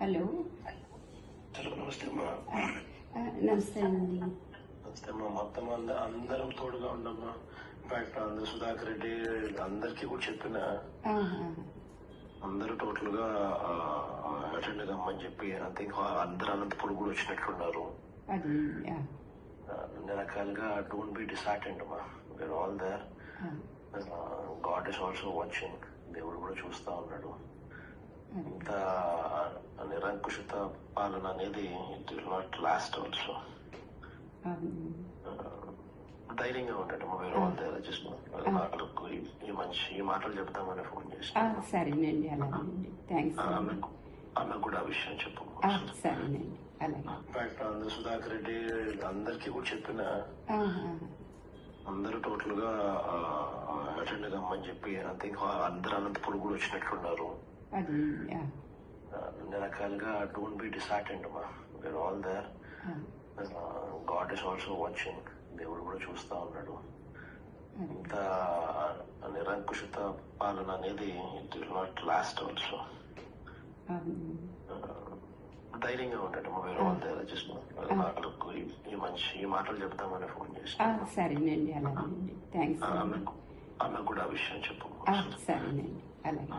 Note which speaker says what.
Speaker 1: Hello.
Speaker 2: Hello, నమస్తే అమ్మా.
Speaker 1: నమస్తే అండి.
Speaker 2: నమస్తే అమ్మా. మొత్తం అందరం తోడుగా ఉండమ్మా. ఇన్ఫాక్ట్ అందరు సుధాకర్ రెడ్డి అందరికీ కూడా చెప్పిన అందరూ టోటల్ గా అటెండ్ కమ్మని చెప్పి ఐ థింక్ అందరు అనంతపురం కూడా వచ్చినట్లున్నారు. అన్ని రకాలుగా డోంట్ బి డిసార్టెండ్ అమ్మా. We are all there. God is also watching. దేవుడు కూడా చూస్తా ఉన్నాడు. ఇంత నిరంకుశత పాలన అనేది it will not last also. ధైర్యంగా ఉంటాడు. వేరే వాళ్ళ దగ్గర జస్ట్ ఈ మాటలు చెప్తామని ఫోన్ చేసి.
Speaker 1: సరేనండి, అలాగేనండి. థ్యాంక్స్.
Speaker 2: ఆమెకు కూడా ఆ విషయం చెప్పు.
Speaker 1: సరేనండి, అలాగే.
Speaker 2: ఇన్ఫాక్ట్ అందరు సుధాకర్ రెడ్డి అందరికీ కూడా చెప్పిన అందరూ టోటల్ గా అటెండ్ కమ్మని చెప్పి ఐ థింక్ అందరు అనంతపురం కూడా వచ్చినట్లున్నారు. అన్ని రకాలుగా డోంట్ బి డిసార్టెండ్ అమ్మా. We are all there. God is also watching. దేవుడు కూడా చూస్తా ఉన్నాడు. ఇంత నిరంకుశత పాలన అనేది it will not last also. ధైర్యంగా ఉంటాడు. వేరే వాళ్ళ దగ్గర జస్ట్ ఈ మాటలు చెప్తామని ఫోన్ చేసి.
Speaker 1: సరేనండి, అలాగేనండి. థ్యాంక్స్.
Speaker 2: ఆమెకు కూడా ఆ విషయం చెప్పు.
Speaker 1: సరేనండి, అలాగే.